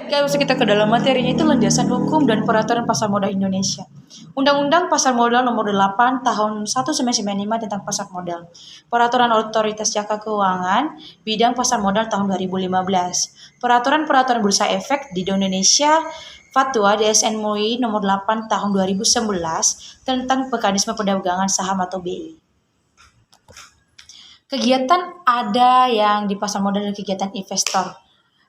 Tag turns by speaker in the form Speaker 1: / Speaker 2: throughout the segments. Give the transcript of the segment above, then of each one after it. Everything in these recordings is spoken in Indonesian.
Speaker 1: Gak usah kita ke dalam materinya, itu landasan hukum dan peraturan pasar modal Indonesia. Undang-Undang Pasar Modal Nomor 8 Tahun 1995 tentang pasar modal. Peraturan Otoritas Jasa Keuangan Bidang Pasar Modal tahun 2015. Peraturan-peraturan Bursa Efek di Indonesia. Fatwa DSN MUI Nomor 8 Tahun 2011 tentang mekanisme perdagangan saham atau BI. Kegiatan ada yang di pasar modal dan kegiatan investor.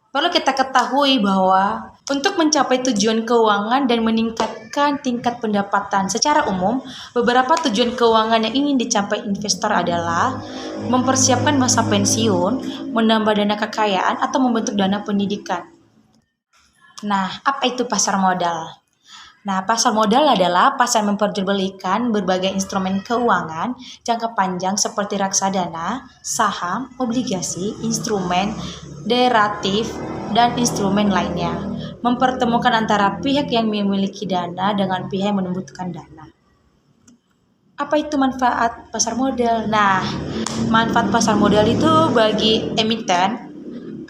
Speaker 1: Perlu kita ketahui bahwa untuk mencapai tujuan keuangan dan meningkatkan tingkat pendapatan secara umum, beberapa tujuan keuangan yang ingin dicapai investor adalah mempersiapkan masa pensiun, menambah dana kekayaan, atau membentuk dana pendidikan. Nah, apa itu pasar modal? Nah, pasar modal adalah pasar memperjualbelikan berbagai instrumen keuangan jangka panjang seperti reksadana, saham, obligasi, instrumen derivatif, dan instrumen lainnya. Mempertemukan antara pihak yang memiliki dana dengan pihak yang membutuhkan dana. Apa itu manfaat pasar modal? Nah, manfaat pasar modal itu bagi emiten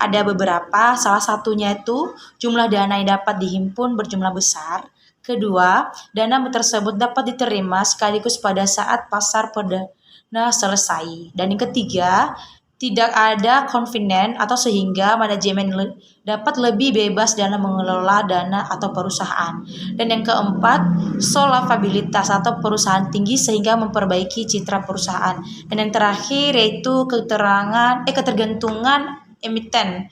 Speaker 1: ada beberapa, salah satunya itu jumlah dana yang dapat dihimpun berjumlah besar. Kedua, dana tersebut dapat diterima sekaligus pada saat pasar perdana selesai. Dan yang ketiga, tidak ada confident atau sehingga manajemen dapat lebih bebas dalam mengelola dana atau perusahaan. Dan yang keempat, solvabilitas atau perusahaan tinggi sehingga memperbaiki citra perusahaan. Dan yang terakhir yaitu ketergantungan emitmen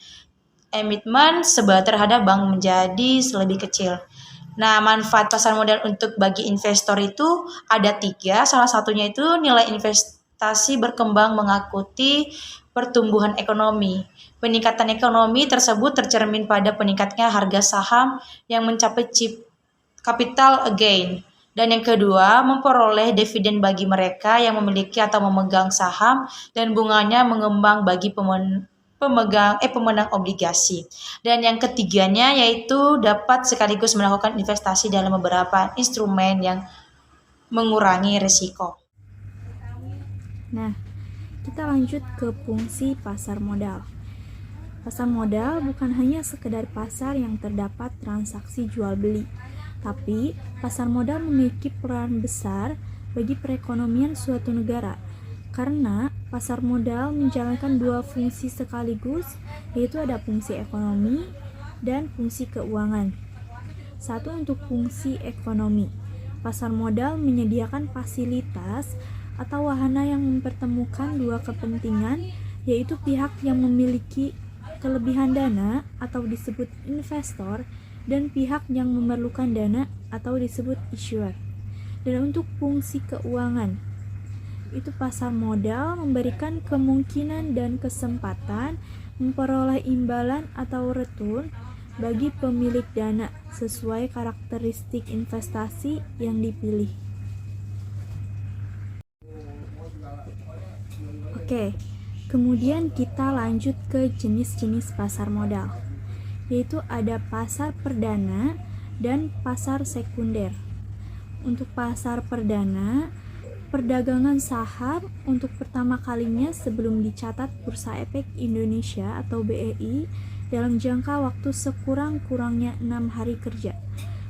Speaker 1: sebagai terhadap bank menjadi lebih kecil. Nah, manfaat pasar modal untuk bagi investor itu ada 3. Salah satunya itu nilai investasi berkembang mengikuti pertumbuhan ekonomi. Peningkatan ekonomi tersebut tercermin pada peningkatnya harga saham yang mencapai capital gain. Dan yang kedua, memperoleh dividen bagi mereka yang memiliki atau memegang saham dan bunganya mengembang bagi pemenang obligasi. Dan yang ketiganya yaitu dapat sekaligus melakukan investasi dalam beberapa instrumen yang mengurangi risiko.
Speaker 2: Nah, kita lanjut ke fungsi pasar modal. Pasar modal bukan hanya sekedar pasar yang terdapat transaksi jual beli, tapi pasar modal memiliki peran besar bagi perekonomian suatu negara. Karena pasar modal menjalankan 2 fungsi sekaligus, yaitu ada fungsi ekonomi dan fungsi keuangan. Satu, untuk fungsi ekonomi. Pasar modal menyediakan fasilitas atau wahana yang mempertemukan 2 kepentingan, yaitu pihak yang memiliki kelebihan dana atau disebut investor dan pihak yang memerlukan dana atau disebut issuer. Dan untuk fungsi keuangan, itu pasar modal memberikan kemungkinan dan kesempatan memperoleh imbalan atau return bagi pemilik dana sesuai karakteristik investasi yang dipilih. Oke, kemudian kita lanjut ke jenis-jenis pasar modal, yaitu ada pasar perdana dan pasar sekunder. Untuk pasar perdana, perdagangan saham untuk pertama kalinya sebelum dicatat Bursa Efek Indonesia atau BEI dalam jangka waktu sekurang-kurangnya 6 hari kerja.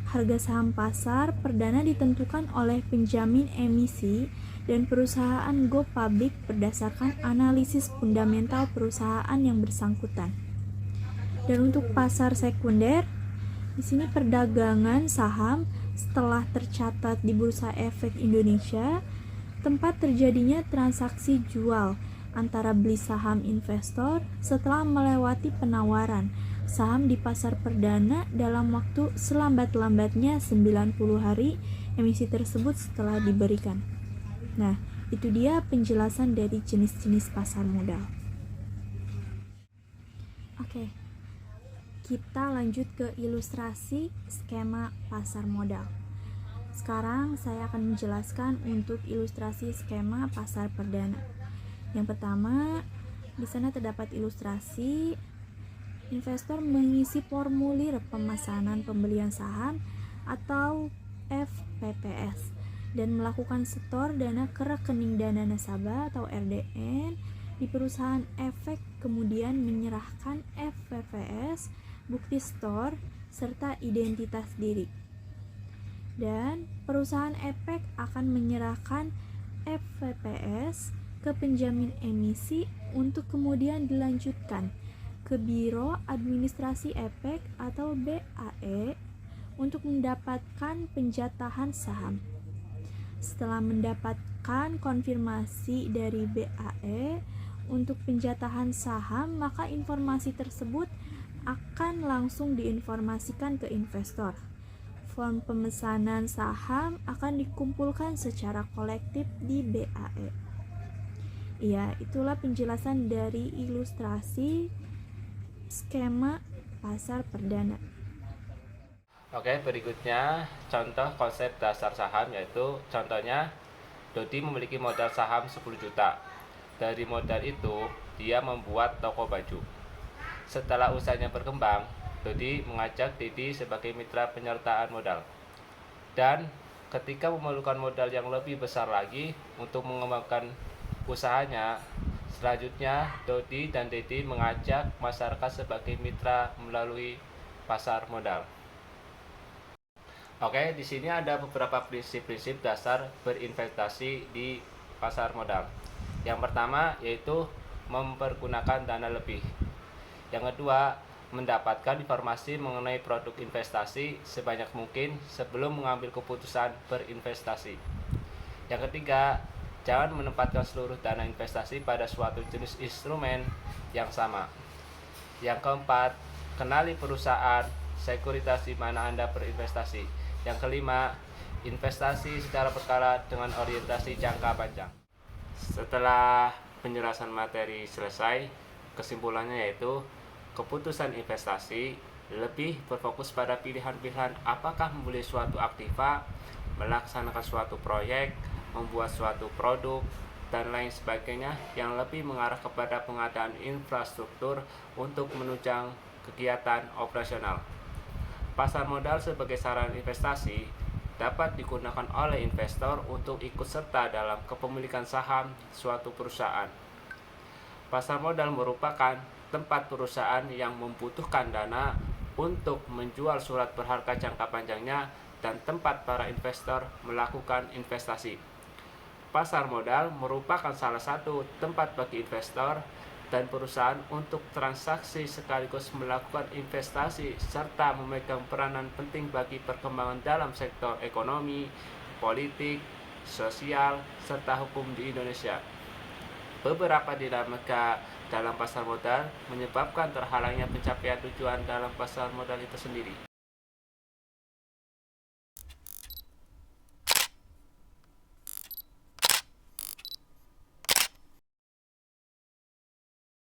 Speaker 2: Harga saham pasar perdana ditentukan oleh penjamin emisi dan perusahaan go public berdasarkan analisis fundamental perusahaan yang bersangkutan. Dan untuk pasar sekunder, di sini perdagangan saham setelah tercatat di Bursa Efek Indonesia, tempat terjadinya transaksi jual antara beli saham investor setelah melewati penawaran saham di pasar perdana dalam waktu selambat-lambatnya 90 hari emisi tersebut setelah diberikan. Nah, itu dia penjelasan dari jenis-jenis pasar modal. Oke, kita lanjut ke ilustrasi skema pasar modal. Sekarang saya akan menjelaskan untuk ilustrasi skema pasar perdana. Yang pertama, di sana terdapat ilustrasi investor mengisi formulir pemesanan pembelian saham atau FPPS dan melakukan setor dana ke rekening dana nasabah atau RDN di perusahaan efek, kemudian menyerahkan FPPS bukti store, serta identitas diri. Dan perusahaan efek akan menyerahkan FVPS ke penjamin emisi untuk kemudian dilanjutkan ke Biro Administrasi Efek atau BAE untuk mendapatkan penjatahan saham. Setelah mendapatkan konfirmasi dari BAE untuk penjatahan saham, maka informasi tersebut akan langsung diinformasikan ke investor. Form pemesanan saham akan dikumpulkan secara kolektif di BAE. Ya, itulah penjelasan dari ilustrasi skema pasar perdana.
Speaker 3: Oke, berikutnya contoh konsep dasar saham, yaitu contohnya Dodi memiliki modal saham 10 juta. Dari modal itu, dia membuat toko baju. Setelah usahanya berkembang, Dodi mengajak Didi sebagai mitra penyertaan modal. Dan ketika memerlukan modal yang lebih besar lagi untuk mengembangkan usahanya, selanjutnya Dodi dan Didi mengajak masyarakat sebagai mitra melalui pasar modal. Oke, di sini ada beberapa prinsip-prinsip dasar berinvestasi di pasar modal. Yang pertama yaitu mempergunakan dana lebih. Yang kedua, mendapatkan informasi mengenai produk investasi sebanyak mungkin sebelum mengambil keputusan berinvestasi. Yang ketiga, jangan menempatkan seluruh dana investasi pada suatu jenis instrumen yang sama. Yang keempat, kenali perusahaan sekuritas di mana Anda berinvestasi. Yang kelima, investasi secara berkala dengan orientasi jangka panjang. Setelah penjelasan materi selesai, kesimpulannya yaitu keputusan investasi lebih berfokus pada pilihan-pilihan apakah membeli suatu aktiva, melaksanakan suatu proyek, membuat suatu produk, dan lain sebagainya yang lebih mengarah kepada pengadaan infrastruktur untuk menunjang kegiatan operasional. Pasar modal sebagai sarana investasi dapat digunakan oleh investor untuk ikut serta dalam kepemilikan saham suatu perusahaan. Pasar modal merupakan tempat perusahaan yang membutuhkan dana untuk menjual surat berharga jangka panjangnya dan tempat para investor melakukan investasi. Pasar modal merupakan salah satu tempat bagi investor dan perusahaan untuk transaksi sekaligus melakukan investasi serta memegang peranan penting bagi perkembangan dalam sektor ekonomi, politik, sosial, serta hukum di Indonesia. Beberapa dinamika dalam pasar modal menyebabkan terhalangnya pencapaian tujuan dalam pasar modal itu sendiri.